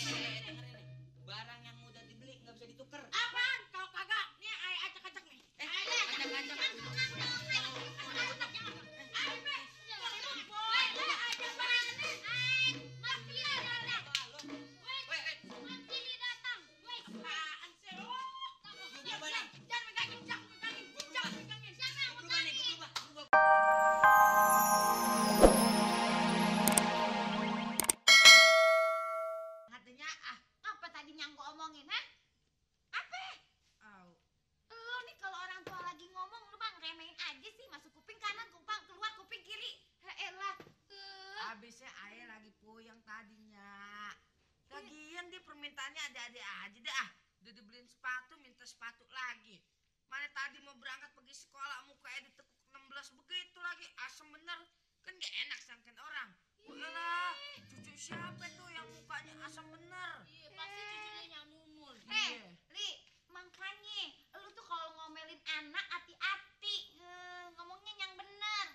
dengerin nih. Barang yang udah dibeli nggak bisa ditukar. Apaan? Kalau kagak, nih ayo acak-acak nih. Katanya apa tadi yang gua omongin, ha? Apa? Lo nih kalau orang tua lagi ngomong lu bang remehin aja sih, masuk kuping kanan, keluar kuping kiri. Elah. Habisnya ayah lagi puyeng tadinya. Lagian dia permintaannya ada-ada aja dah. Udah dibeliin sepatu, minta sepatu lagi. Mana tadi mau berangkat pergi sekolah, mukanya ditekuk 16 begitu lagi. Asem bener. Kan gak enak sangkain orang. Walah, cucu siapa tuh yang mukanya asem bener? Iya, pasti cucunya Nyamumun. Li, Makanya lu tuh kalau ngomelin anak hati-hati, ngomongnya yang bener.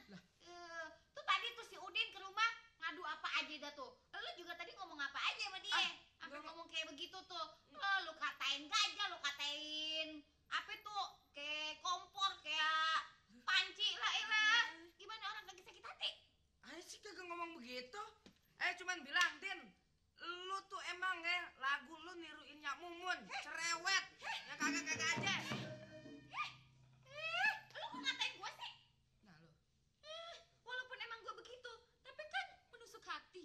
Tuh tadi tuh si Udin ke rumah ngadu apa aja dah tuh. Lu juga tadi ngomong apa aja sama dia? Sampai ngomong kayak begitu tuh. Lu katain gajah, lu katain apa tuh? Kayak kompor, kayak panci lah elah. Gimana orang lagi sakit hati? ayah sih kagak ngomong begitu. Cuman bilang, Din, lu tuh emang ya lagu lu niruin Nyak Mumun, cerewet. Ya kagak-kagak aja. Lu kok ngatain gua sih? Nah lu. Walaupun emang gue begitu, tapi kan menusuk hati.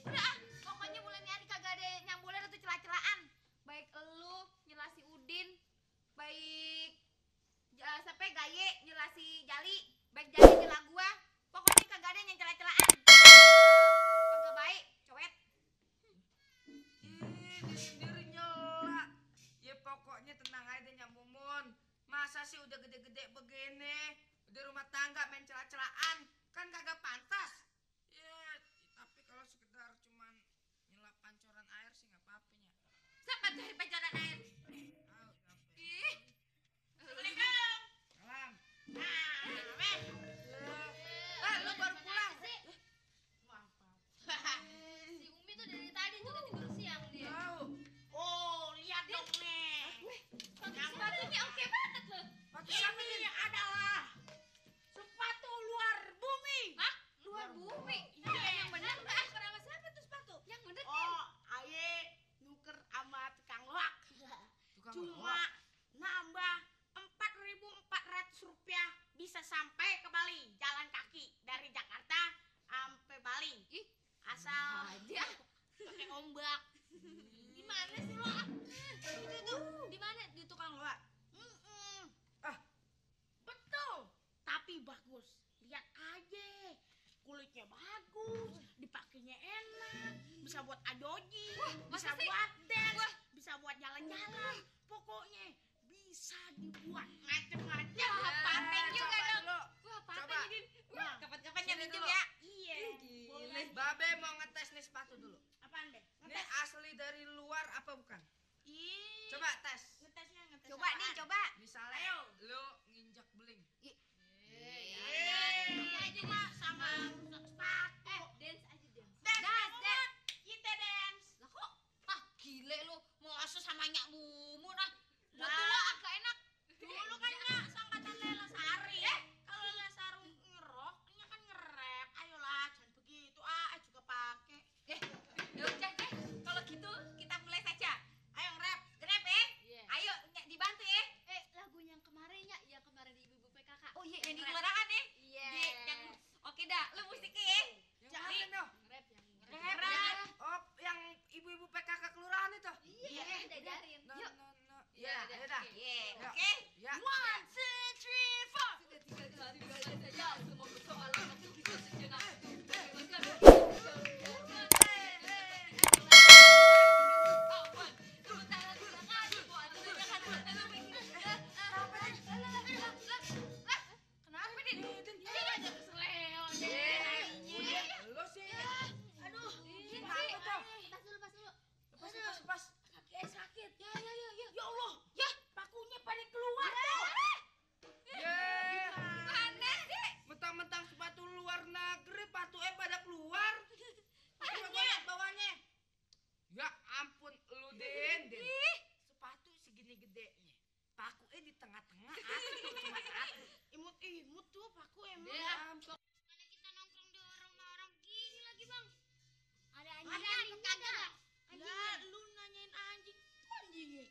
Udah pokoknya mulai nih hari kagak ada yang boleh tuh celah-celahan. Baik elu nyela si Udin, baik sampai Gaye nyela si Jali, baik Jali nyela gua. Pokoknya kagak ada yang celah-celahan. Kagak baik, cowet. Ih, sendiri nyela. Ya pokoknya tenang aja Nyak Mumun. Masa sih udah gede-gede begini, udah rumah tangga main celah-celahan, kan kagak pantas. Ya, tapi kalau sekedar cuman nyelap pancoran air sih nggak apa-apanya. Siapa tuh pancoran air? Tahu siapa? Ih. Assalamualaikum. Salam. Lu baru pulang sih? Si Umi tuh dari tadi juga tidur siang dia. Tahu. Oh, lihat dong nih. Sepatunya oke banget loh. Pakai siapa Ini nih? adalah sepatu luar bumi. Hah? Luar bumi? Iya, Yang bener nggak? Kenapa siapa tuh sepatu? Yang bener kan? Oh, aye nuker sama tukang loak. Tukang Cuma loak. nambah Rp4.400 bisa sampai ke Bali jalan kaki dari Jakarta sampai Bali. Ih, Asal aja. pakai ombak. Di mana sih lo? Itu tuh di mana di tukang loak? Betul, tapi bagus. Lihat aja, kulitnya bagus, dipakainya enak, bisa buat adoji, bisa masa sih? buat dance, bisa buat jalan-jalan. Pokoknya bisa dibuat macem-macem. Paten juga dong. Lo. Wah, Coba. paten jadi. Nah, Kapan-kapan Sini yang minjem dulu. ya? iya. Boleh. Babe mau ngetes nih sepatu dulu. Apaan deh? Ini asli dari luar apa bukan? Ih. Coba tes. Ngetesnya ngetes. Coba nih, apaan? coba. Misalnya Ayo. lu nginjak beling. Ini aja mah sama sepatu. Dance aja dance. Dance. Kita dance. Lah kok? Ah, gile lu. Mau asuh sama Nyak Mumun ah. Udah Lah. tua agak enak. Dulu kan nggak sangkatan Lela Sari. Kalau Lela Sari ngerok, ini kan ngerap. Ayolah, jangan begitu. Juga pakai. Ya udah deh. Kalau gitu kita mulai saja. Ayo ngerap. Grab ya. Iya. Ayo Nyak, dibantu ya. Lagu yang kemarin ya, yang kemarin di ibu-ibu PKK. Oh iya, yang di kelurahan ya. Iya. Yang oke dah, lu musiknya ya. Yang mana tuh? Rap yang Rap. Oh, yang ibu-ibu PKK kelurahan itu. Iya, kan diajarin. No, Yuk. no, no. Ya, ya dah. Iya, Ya. oke. Ya. 1, 2, 3, 4. Sudah 3 hari kalian saja semua persoalan waktu itu sejenak. Kenapa nih? Dia aja keseleo deh. Lu sih. Aduh, Kenapa tuh? Pas dulu, pas dulu. Lepas, lepas, lepas. kaki sakit. Ya, ya, ya, ya. Ya Allah, ya pakunya pada keluar tuh. paku di tengah-tengah atu cuma atu. Imut-imut tuh paku emang. Mana kita nongkrong di orang-orang begini lagi, Bang? Ada anjingnya atau kagak? Lah, lu nanyain anjing. Anjingnya.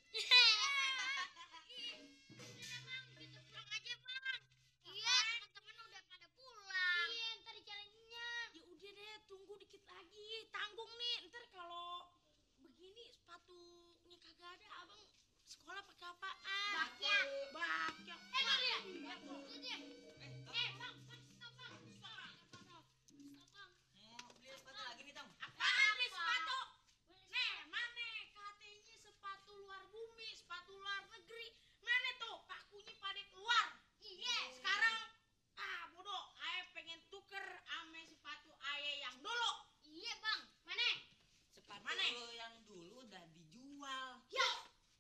Udah, Bang, kita pulang aja, Bang. Iya, teman-teman udah pada pulang. Iya, ntar jalannya. Ya udah deh, tunggu dikit lagi. Tanggung nih, ntar kalau begini sepatunya kagak ada, abang sekolah pakai apaan? Bakyak. Bakyak. Bang, dia. Bang, Bang, stop, Bang. Stop, Bang. mau beli sepatu lagi nih, Tong? Apaan beli sepatu? Nih, mana katanya sepatu luar bumi, sepatu luar negeri. Mana tuh pakunya pada keluar? Iya. Sekarang bodoh, aye pengen tuker ame sepatu aye yang dulu. Iya, Bang. Mana? Sepatu Mana? lo yang dulu udah dijual. Ya,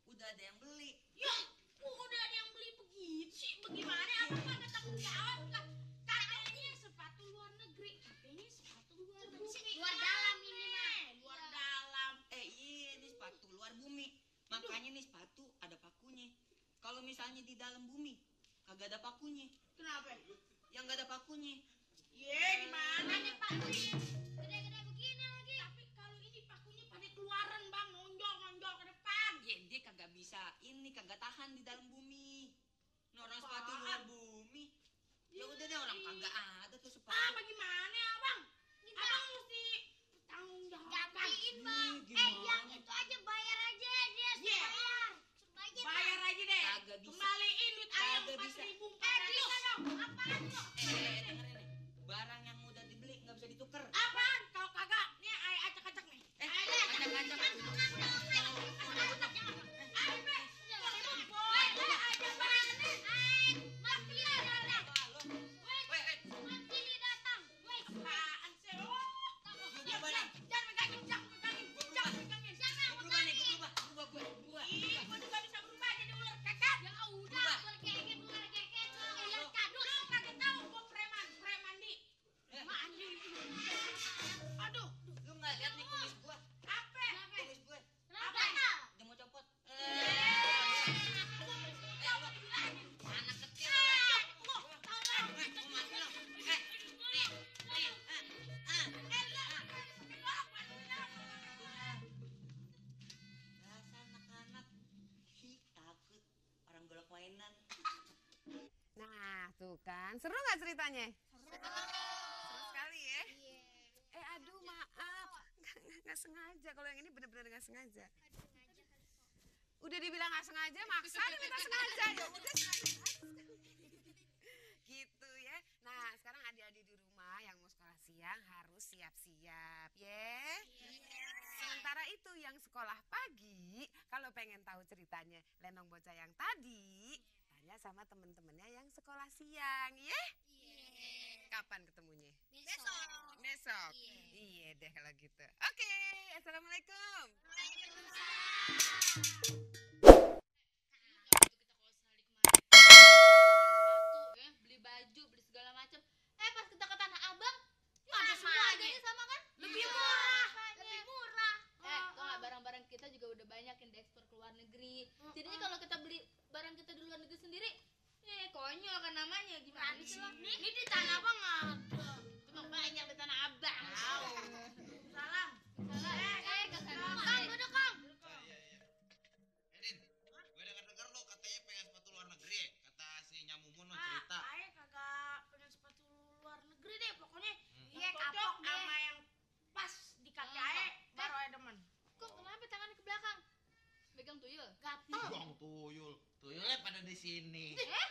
Udah ada yang beli. ya, udah ada yang beli begitu sih. Bagaimana abang kagak tanggung jawab kah? Katanya sepatu luar negeri, katanya sepatu luar bumi. Luar dalam ini, mah. Luar dalam. Iya, ini sepatu luar bumi. Makanya nih sepatu ada pakunya. Kalau misalnya di dalam bumi, kagak ada pakunya. Kenapa? Yang gak ada pakunya. Ye, gimana? Mana pakunya? Gede-gede begini lagi. Tapi kalau ini pakunya pada keluaran bang, nonjol ke depan. Ya, dia kagak bisa. Ini kagak tahan di dalam bumi. Ini orang Apaan? sepatu luar bumi. Ya udah deh, orang kagak ada tuh sepatu. Bagaimana abang? Abang mesti tanggung jawab. Gantiin, Bang. Gimana? Yang itu aja bayar aja dia. Iya. Bayar. Bayar. Bayar aja deh. Kagak bisa. Kembaliin duit ayam Kagak bisa. 4.000. Bisa dong. Apaan tuh? Dengerin nih. Barang yang udah dibeli nggak bisa ditukar. Apaan? Kalau kagak, nih ayah acak-acak nih. Acak-acak. Apaan sih? Gua berubah nih. Jangan megangin, jangan megangin. Jangan megangin. Gua berubah nih, gua berubah. Berubah. Ih, gua juga bisa berubah jadi ular kakak. Ya udah, ular keket. Lihat kardus. Lu kagak tahu gua preman di. Eh, Mandi. Aduh, lu nggak lihat nih kumis gua? apa? Kumis gua. Kenapa? Dia mau copot. Anak kecil. Mau mati lo. Dasar anak-anak. Hi, takut. Orang golok mainan. Nah, tuh kan. Seru nggak ceritanya? Seru sekali ya? Aduh, maaf. Nggak sengaja. Kalau yang ini bener-bener nggak sengaja. Udah dibilang nggak sengaja, maksa diminta sengaja. Ya udah sengaja. Gitu ya. Nah, sekarang adik-adik di rumah yang mau sekolah siang harus siap-siap ya. Sementara itu yang sekolah pagi, kalau pengen tahu ceritanya Lenong Bocah yang tadi, tanya sama temen-temennya yang sekolah siang, ya? Kapan ketemunya? Besok. Iya deh kalau gitu. Oke, assalamualaikum. Sepatu ya, beli baju, beli segala macam. Pas kita ke Tanah Abang, ada semua harganya sama kan? Lebih murah. Lebih murah. Tau nggak, barang-barang kita juga udah banyak yang diekspor ke luar negeri. Jadinya kalau kita beli barang kita di luar negeri sendiri, konyol kan namanya. Gimana sih lo? Ini di Tanah Abang ada. Cuma banyak di Tanah Abang. Salam. Ke sana. Kang, duduk, Kang. Edin, gue denger-denger lo katanya pengen sepatu luar negeri, kata si Nyamumun mau cerita. Aye kagak pengen sepatu luar negeri deh pokoknya. Iya, Cocok kapok deh. sama yang pas di kaki aye, baru aye demen. Kok kenapa tangannya ke belakang? Megang tuyul. Gatel. Buang tuyul, tuyulnya pada di sini. Ya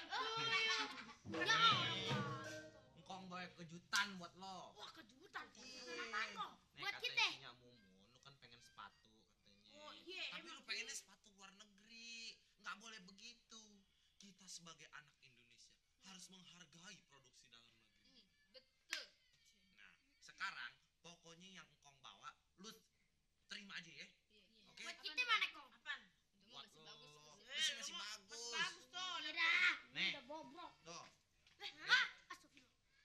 Engkong bawa kejutan buat lo. Wah, kejutan. Apaan kok? Nih, Buat kata kita. si Nyamumun, lu kan pengen sepatu katanya. Oh, iya, Tapi emang. lu pengennya sepatu luar negeri. Nggak boleh begitu. Kita sebagai anak Indonesia harus menghargai produksi dalam negeri. Betul. Nah, sekarang pokoknya yang engkong bawa, lu terima aja ya. Oke? Buat kita mana, Kong? Apaan? Itu mah masih bagus. Masih bagus. Bagus tuh. Udah. Nih, Udah bobrok. tuh. Astagfirullah.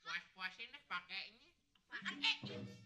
Puas-puasin deh pakainya. Apaan?